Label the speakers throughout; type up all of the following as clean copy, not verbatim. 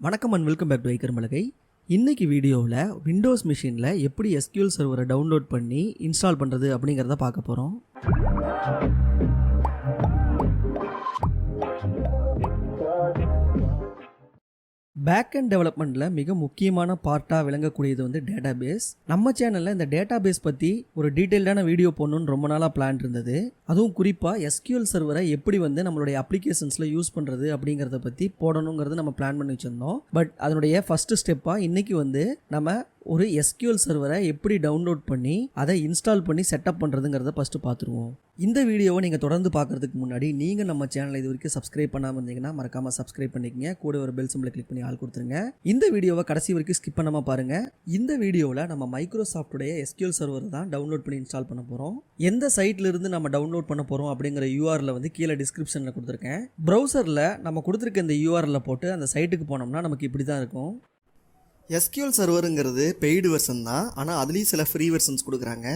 Speaker 1: வணக்கம் and welcome back to iKarumpalagai. இன்னைக்கு வீடியோவில் விண்டோஸ் மிஷினில் எப்படி SQL சர்வரை டவுன்லோட் பண்ணி இன்ஸ்டால் பண்ணுறது அப்படிங்கிறத பார்க்க போகிறோம். பேக் அண்ட் டெவலப்மெண்ட்டில் மிக முக்கியமான பார்ட்டாக விளங்கக்கூடியது வந்து டேட்டாபேஸ். நம்ம சேனலில் இந்த டேட்டாபேஸ் பற்றி ஒரு டீட்டெயில்டான வீடியோ போடணுன்னு ரொம்ப நாளாக பிளான் இருந்தது. அதுவும் குறிப்பாக SQL சர்வரை எப்படி வந்து நம்மளுடைய அப்ளிகேஷன்ஸில் யூஸ் பண்ணுறது அப்படிங்கிறத பற்றி போடணுங்கிறது நம்ம பிளான் பண்ணி வச்சுருந்தோம். பட் அதனுடைய ஃபஸ்ட்டு ஸ்டெப்பாக இன்றைக்கி வந்து நம்ம ஒரு SQL சர்வரை எப்படி டவுன்லோட் பண்ணி அதை இன்ஸ்டால் பண்ணி செட்டப் பண்ணுறதுங்கிறத ஃபஸ்ட்டு பார்த்துருவோம். இந்த வீடியோவை நீங்கள் தொடர்ந்து பார்க்குறதுக்கு முன்னாடி நீங்கள் நம்ம சேனலை இது வரைக்கும் சப்ஸ்கிரைப் பண்ணாமல் இருந்தீங்கன்னா மறக்காமல் சப்ஸ்கிரைப் பண்ணிக்கங்க. கூட ஒரு பெல் சிம்பிளை கிளிக் பண்ணி ஆள் கொடுத்துருங்க. இந்த வீடியோவை கடைசி வரைக்கும் ஸ்கிப் பண்ணாமல் பாருங்கள். இந்த வீடியோவில் நம்ம மைக்ரோசாஃப்ட்டுடைய SQL சர்வர் தான் டவுன்லோட் பண்ணி இன்ஸ்டால் பண்ண போகிறோம். எந்த சைட்லேருந்து நம்ம டவுன்லோட் பண்ண போகிறோம் அப்படிங்கிற URL வந்து கீழே டிஸ்கிரிப்ஷனில் கொடுத்துருக்கேன். ப்ரௌசரில் நம்ம கொடுத்துருக்க இந்த URL போட்டு அந்த சைட்டுக்கு போனோம்னா நமக்கு இப்படி தான் இருக்கும்.
Speaker 2: SQL சர்வருங்கிறது பெய்டு வெர்ஷன் தான், ஆனால் அதுலேயும் சில ஃப்ரீ வெர்ஷன்ஸ் கொடுக்குறாங்க.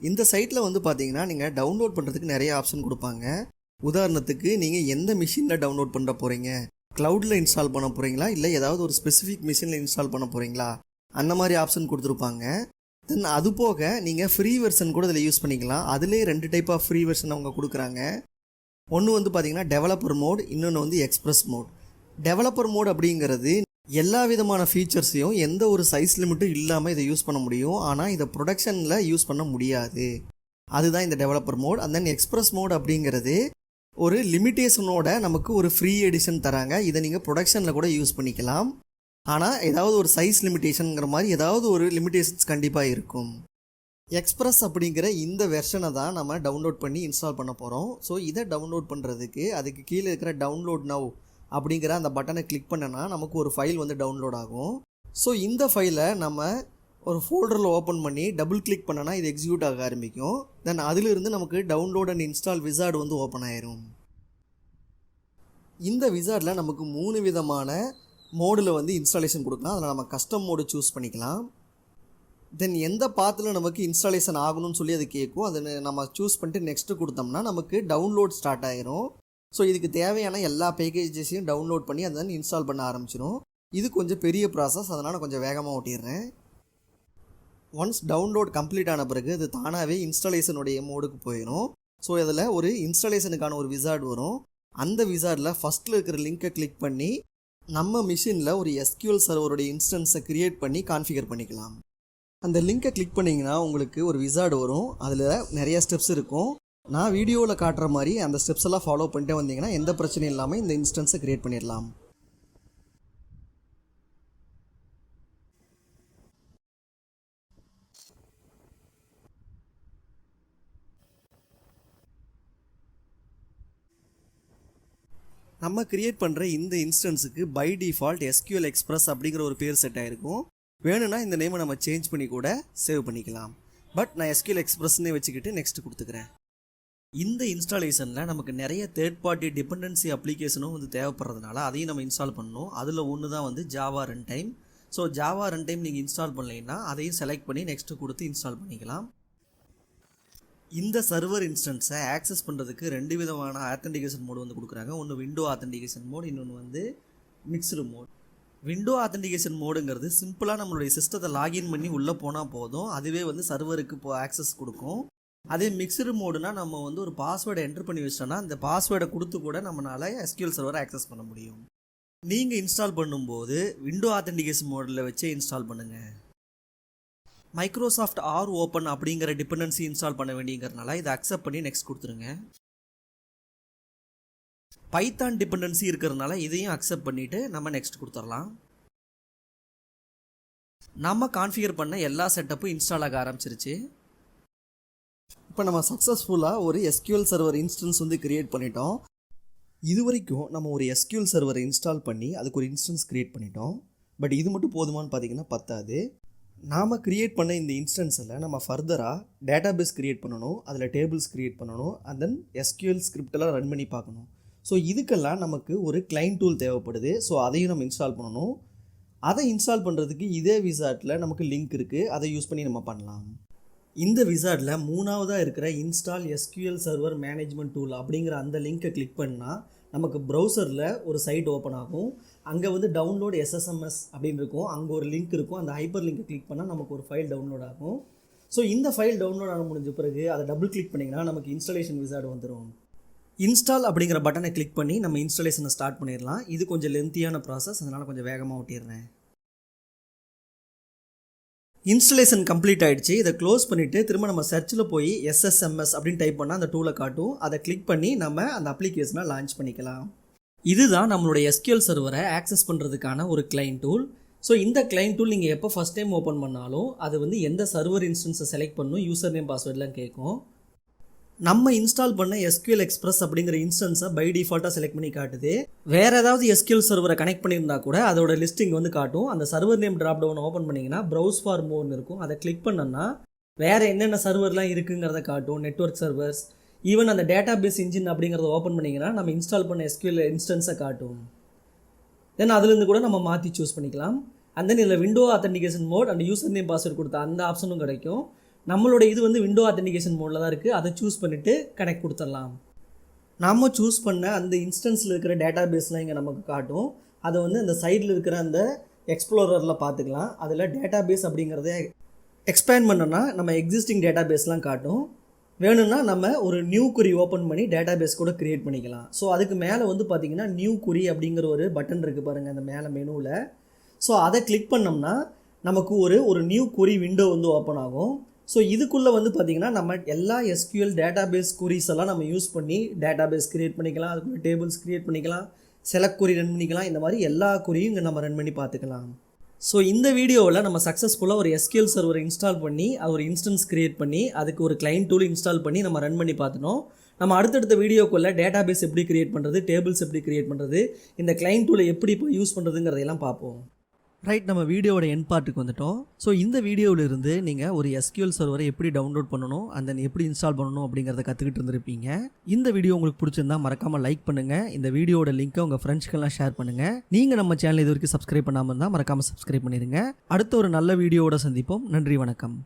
Speaker 2: இந்த சைட்டில் வந்து பார்த்தீங்கன்னா நீங்கள் டவுன்லோட் பண்ணுறதுக்கு நிறைய ஆப்ஷன் கொடுப்பாங்க. உதாரணத்துக்கு நீங்கள் எந்த மிஷினில் டவுன்லோட் பண்ண போகிறீங்க, க்ளவுடில் இன்ஸ்டால் பண்ண போகிறீங்களா, இல்லை ஏதாவது ஒரு ஸ்பெசிஃபிக் மிஷினில் இன்ஸ்டால் பண்ண போகிறீங்களா, அந்த மாதிரி ஆப்ஷன் கொடுத்துருப்பாங்க. தென் அது போக நீங்கள் ஃப்ரீ வெர்ஷன் கூட இதில் யூஸ் பண்ணிக்கலாம். அதிலே 2 டைப் ஆஃப் ஃப்ரீ வெர்ஷன் அவங்க கொடுக்குறாங்க. ஒன்று வந்து பார்த்தீங்கன்னா டெவலப்பர் மோட், இன்னொன்று வந்து எக்ஸ்பிரஸ் மோட். டெவலப்பர் மோட் அப்படிங்கிறது எல்லா விதமான ஃபீச்சர்ஸையும் எந்த ஒரு சைஸ் லிமிட்டும் இல்லாமல் இதை யூஸ் பண்ண முடியும். ஆனால் இதை ப்ரொடக்ஷனில் யூஸ் பண்ண முடியாது. அதுதான் இந்த developer mode. And then express mode அப்படிங்கிறது ஒரு லிமிட்டேஷனோட நமக்கு ஒரு ஃப்ரீ எடிஷன் தராங்க. இதை நீங்கள் ப்ரொடக்ஷனில் கூட யூஸ் பண்ணிக்கலாம். ஆனால் ஏதாவது ஒரு சைஸ் லிமிட்டேஷனுங்கிற மாதிரி ஏதாவது ஒரு லிமிட்டேஷன்ஸ் கண்டிப்பாக இருக்கும். எக்ஸ்பிரஸ் அப்படிங்கிற இந்த வெர்ஷனை தான் நம்ம டவுன்லோட் பண்ணி இன்ஸ்டால் பண்ண போகிறோம். ஸோ இதை டவுன்லோட் பண்ணுறதுக்கு அதுக்கு கீழே இருக்கிற டவுன்லோட் நவ் அப்படிங்கிற அந்த பட்டனை கிளிக் பண்ணனா நமக்கு ஒரு ஃபைல் வந்து டவுன்லோட் ஆகும். ஸோ இந்த ஃபைலை நம்ம ஒரு ஃபோல்டரில் ஓப்பன் பண்ணி டபுள் கிளிக் பண்ணனா இது எக்ஸிக்யூட் ஆக ஆரம்பிக்கும். தென் அதிலிருந்து நமக்கு டவுன்லோட் அண்ட் இன்ஸ்டால் விசார்டு வந்து ஓப்பன் ஆயிரும். இந்த விசார்டில் நமக்கு 3 விதமான மோடில் வந்து இன்ஸ்டாலேஷன் கொடுக்கலாம். அதில் நம்ம கஸ்டம் மோடு சூஸ் பண்ணிக்கலாம். தென் எந்த பாத்தில் நமக்கு இன்ஸ்டாலேஷன் ஆகணும்னு சொல்லி அது கேட்கும். அதை நம்ம சூஸ் பண்ணிட்டு நெக்ஸ்ட்டு கொடுத்தோம்னா நமக்கு டவுன்லோட் ஸ்டார்ட் ஆயிரும். ஸோ இதுக்கு தேவையான எல்லா பேக்கேஜஸையும் டவுன்லோட் பண்ணி அதை இன்ஸ்டால் பண்ண ஆரம்பிச்சிடும். இது கொஞ்சம் பெரிய ப்ராசஸ், அதனால் கொஞ்சம் வேகமாக ஓட்டிடுறேன். ஒன்ஸ் டவுன்லோட் கம்ப்ளீட் ஆன பிறகு அது தானாகவே இன்ஸ்டாலேஷனுடைய மோடுக்கு போயிடும். ஸோ இதில் ஒரு இன்ஸ்டாலேஷனுக்கான ஒரு விசார்டு வரும். அந்த விசார்டில் ஃபஸ்ட்டில் இருக்கிற லிங்கை கிளிக் பண்ணி நம்ம மிஷினில் ஒரு SQL சர்வருடைய இன்ஸ்டன்ஸை க்ரியேட் பண்ணி கான்ஃபிகர் பண்ணிக்கலாம். அந்த லிங்கை கிளிக் பண்ணிங்கன்னா உங்களுக்கு ஒரு விசார்டு வரும். அதில் நிறைய ஸ்டெப்ஸ் இருக்கும். நான் வீடியோவில் காட்டுற மாதிரி அந்த ஸ்டெப்ஸ் எல்லாம் ஃபாலோ பண்ணிட்டே வந்தீங்கன்னா எந்த பிரச்சனையும் இல்லாமல் இந்த இன்ஸ்டன்ஸை க்ரியேட் பண்ணிடலாம். நம்ம க்ரியேட் பண்ணுற இந்த இன்ஸ்டன்ஸுக்கு பை டிஃபால்ட் SQL எக்ஸ்பிரஸ் அப்படிங்கிற ஒரு பேர் செட் ஆகிருக்கும். வேணும்னா இந்த நேமை நம்ம சேஞ்ச் பண்ணி கூட சேவ் பண்ணிக்கலாம். பட் நான் SQL எக்ஸ்பிரஸ்னே வச்சுக்கிட்டு நெக்ஸ்ட் கொடுத்துக்கிறேன். இந்த இன்ஸ்டாலேஷனில் நமக்கு நிறைய தேர்ட் பார்ட்டி டிபெண்டன்சி அப்ளிகேஷனும் வந்து தேவைப்படுறதுனால அதையும் நம்ம இன்ஸ்டால் பண்ணணும். அதில் ஒன்று தான் வந்து Java run time. So Java run time நீங்கள் இன்ஸ்டால் பண்ணலைன்னா அதையும் செலக்ட் பண்ணி நெக்ஸ்ட்டு கொடுத்து இன்ஸ்டால் பண்ணிக்கலாம். இந்த சர்வர் இன்ஸ்டன்ஸை ஆக்சஸ் பண்ணுறதுக்கு 2 விதமான ஆத்தென்டிகேஷன் மோடு வந்து கொடுக்குறாங்க. ஒன்று விண்டோ ஆத்தென்டிகேஷன் மோடு, இன்னொன்று வந்து மிக்ஸ்டு மோட். விண்டோ ஆத்தென்டிகேஷன் மோடுங்கிறது சிம்பிளாக நம்மளுடைய சிஸ்டத்தை லாகின் பண்ணி உள்ளே போனால் போதும், அதுவே வந்து சர்வருக்கு ஆக்சஸ் கொடுக்கும். அதே மிக்ஸ்டு மோடுனா நம்ம வந்து ஒரு பாஸ்வேர்டை என்டர் பண்ணி வச்சிட்டோன்னா அந்த பாஸ்வேர்டை கொடுத்து கூட நம்மளால் SQL சர்வரை ஆக்சஸ் பண்ண முடியும். நீங்கள் இன்ஸ்டால் பண்ணும்போது விண்டோ ஆத்தென்டிகேஷன் மோடில் வச்சே இன்ஸ்டால் பண்ணுங்கள். மைக்ரோசாஃப்ட் ஆர் ஓப்பன் அப்படிங்கிற டிபெண்டன்சி இன்ஸ்டால் பண்ண வேண்டியங்கிறதுனால இதை அக்செப்ட் பண்ணி நெக்ஸ்ட் கொடுத்துருங்க. பைத்தான் டிபெண்டன்சி இருக்கிறதுனால இதையும் அக்செப்ட் பண்ணிவிட்டு நம்ம நெக்ஸ்ட் கொடுத்துடலாம். நம்ம கான்ஃபிகர் பண்ண எல்லா செட்டப்பும் இன்ஸ்டால் ஆக ஆரம்பிச்சிருச்சு. இப்போ நம்ம சக்ஸஸ்ஃபுல்லாக ஒரு SQL சர்வர் இன்ஸ்டன்ஸ் வந்து க்ரியேட் பண்ணிட்டோம். இது வரைக்கும் நம்ம ஒரு SQL சர்வரை இன்ஸ்டால் பண்ணி அதுக்கு ஒரு இன்ஸ்டன்ஸ் க்ரியேட் பண்ணிட்டோம். பட் இது மட்டும் போதுமானு பார்த்தீங்கன்னா பத்தாது. நாம் க்ரியேட் பண்ண இந்த இன்ஸ்டன்ஸில் நம்ம ஃபர்தராக டேட்டாபேஸ் க்ரியேட் பண்ணணும், அதில் டேபிள்ஸ் க்ரியேட் பண்ணணும், அண்ட் தென் SQL ஸ்கிரிப்டெல்லாம் ரன் பண்ணி பார்க்கணும். ஸோ இதுக்கெல்லாம் நமக்கு ஒரு கிளைண்ட் டூல் தேவைப்படுது. ஸோ அதையும் நம்ம இன்ஸ்டால் பண்ணணும். அதை இன்ஸ்டால் பண்ணுறதுக்கு இதே விசார்ட்டில் நமக்கு லிங்க் இருக்குது, அதை யூஸ் பண்ணி நம்ம பண்ணலாம். இந்த விசார்டில் 3ஆவதாக இருக்கிற install SQL server management tool அப்படிங்கிற அந்த லிங்கை கிளிக் பண்ணால் நமக்கு ப்ரௌசரில் ஒரு சைட் ஓப்பன் ஆகும்.
Speaker 1: அங்கே வந்து டவுன்லோட் SSMS அப்படின்னு இருக்கும். அங்கே ஒரு லிங்க் இருக்கும். அந்த ஹைப்பர் லிங்கை கிளிக் பண்ணால் நமக்கு ஒரு ஃபைல் டவுன்லோட் ஆகும். ஸோ இந்த ஃபைல் டவுன்லோட் ஆன முடிஞ்ச பிறகு அதை டபுள் கிளிக் பண்ணிங்கன்னா நமக்கு இன்ஸ்டாலேஷன் விசார்டு வந்துடும். இன்ஸ்டால் அப்படிங்கிற பட்டனை கிளிக் பண்ணி நம்ம இன்ஸ்டாலேஷனை ஸ்டார்ட் பண்ணிடலாம். இது கொஞ்சம் லென்த்தியான ப்ராசஸ், அதனால் கொஞ்சம் வேகமாக ஓட்டிடுறேன். இன்ஸ்டாலேஷன் கம்ப்ளீட் ஆகிடுச்சு. இதை க்ளோஸ் பண்ணிவிட்டு திரும்ப நம்ம சர்ச்சில் போய் SSMS அப்படின்னு டைப் பண்ணால் அந்த டூலை காட்டும். அதை கிளிக் பண்ணி நம்ம அந்த அப்ளிகேஷனை லான்ச் பண்ணிக்கலாம். இதுதான் நம்மளுடைய SQL சர்வரை ஆக்சஸ் பண்ணுறதுக்கான ஒரு கிளைண்ட் டூல். ஸோ இந்த கிளைண்ட் டூல் நீங்கள் எப்போ ஃபஸ்ட் டைம் ஓப்பன் பண்ணாலும் அது வந்து எந்த சர்வர் இன்ஸ்டன்ஸை செலக்ட் பண்ணணும், யூசர் நேம் பாஸ்வேர்ட்லாம் கேட்கும். நம்ம இன்ஸ்டால் பண்ண SQL எக்ஸ்பிரஸ் அப்படிங்கிற இன்ஸ்டன்ஸை பை டிஃபால்ட்டாக செலக்ட் பண்ணி காட்டுது. வேறு ஏதாவது SQL சர்வரை கனெக்ட் பண்ணியிருந்தா கூட அதோட லிஸ்டிங் வந்து காட்டும். அந்த server name drop down open பண்ணிங்கன்னா ப்ரௌஸ் ஃபார் மோர்னு இருக்கும். அதை கிளிக் பண்ணோன்னா வேறு என்னென்ன சர்வர்லாம் இருக்குங்கிறத காட்டும். நெட்வொர்க் சர்வர்ஸ், ஈவன் அந்த டேட்டா பேஸ் இன்ஜின் அப்படிங்கிறத ஓப்பன் பண்ணிங்கன்னா நம்ம இன்ஸ்டால் பண்ண SQL இன்ஸ்டன்ஸை காட்டும். தென் அதுலேருந்து கூட நம்ம மாற்றி சூஸ் பண்ணிக்கலாம். அண்ட் தென் இதில் window authentication mode and user name password கொடுத்த அந்த ஆப்ஷனும் கிடைக்கும். நம்மளோட இது வந்து விண்டோ ஆத்தென்டிகேஷன் மோடில் தான் இருக்குது. அதை சூஸ் பண்ணிவிட்டு கனெக்ட் கொடுத்துடலாம். நாம் சூஸ் பண்ண அந்த இன்ஸ்டன்ஸில் இருக்கிற டேட்டா பேஸ்லாம் இங்கே நமக்கு காட்டும். அதை வந்து அந்த சைடில் இருக்கிற அந்த எக்ஸ்ப்ளோரரில் பார்த்துக்கலாம். அதில் டேட்டா பேஸ் அப்படிங்கிறத எக்ஸ்பேண்ட் பண்ணோன்னா நம்ம எக்ஸிஸ்டிங் டேட்டா பேஸ்லாம் காட்டும். வேணும்னா நம்ம ஒரு நியூ குறி ஓப்பன் பண்ணி டேட்டா பேஸ் கூட க்ரியேட் பண்ணிக்கலாம். ஸோ அதுக்கு மேலே வந்து பார்த்திங்கன்னா நியூ குறி அப்படிங்கிற ஒரு பட்டன் இருக்குது பாருங்கள் அந்த மேலே மெனுவில். ஸோ அதை கிளிக் பண்ணோம்னா நமக்கு ஒரு நியூ குறி விண்டோ வந்து ஓப்பன் ஆகும். ஸோ இதுக்குள்ளே வந்து பார்த்திங்கன்னா நம்ம எல்லா SQL டேட்டாபேஸ் குறிஸ் எல்லாம் நம்ம யூஸ் பண்ணி டேட்டாபேஸ் க்ரியேட் பண்ணிக்கலாம். அதுக்குள்ளே டேபிள்ஸ் க்ரியேட் பண்ணிக்கலாம், செலக்ட் குறி ரன் பண்ணிக்கலாம். இந்த மாதிரி எல்லா குறியும் இங்கே நம்ம ரன் பண்ணி பார்த்துக்கலாம். ஸோ இந்த வீடியோவில் நம்ம சக்ஸஸ்ஃபுல்லாக ஒரு SQL சர்வரை இன்ஸ்டால் பண்ணி அது ஒரு இன்ஸ்டன்ஸ் க்ரியேட் பண்ணி அதுக்கு ஒரு கிளைண்ட் டூல் இன்ஸ்டால் பண்ணி நம்ம ரன் பண்ணி பார்த்துட்டோம். நம்ம அடுத்தடுத்த வீடியோக்குள்ளே டேட்டாபேஸ் எப்படி க்ரியேட் பண்ணுறது, டேபிள்ஸ் எப்படி க்ரியேட் பண்ணுறது, இந்த கிளைண்ட் டூலை எப்படி இப்போ யூஸ் பண்ணுறதுங்கிறதையெல்லாம் பார்ப்போம். ரைட், நம்ம வீடியோவோட எண்ட் பார்ட்டுக்கு வந்துட்டோம். ஸோ இந்த வீடியோவிலிருந்து நீங்கள் ஒரு SQL சர்வரை எப்படி டவுன்லோட் பண்ணணும் அண்ட் தென் எப்படி இன்ஸ்டால் பண்ணணும் அப்படிங்கிறத கற்றுக்கிட்டு இருந்திருப்பீங்க. இந்த வீடியோ உங்களுக்கு பிடிச்சிருந்தா மறக்காமல் லைக் பண்ணுங்கள். இந்த வீடியோட லிங்க்கை உங்கள் ஃப்ரெண்ட்ஸ்க்கெல்லாம் ஷேர் பண்ணுங்கள். நீங்கள் நம்ம சேனல் இது வரைக்கும் சப்ஸ்கிரைப் பண்ணாமல் இருந்தால் மறக்காமல் சப்ஸ்கிரைப் பண்ணிடுங்க. அடுத்த ஒரு நல்ல வீடியோவோட சந்திப்போம். நன்றி, வணக்கம்.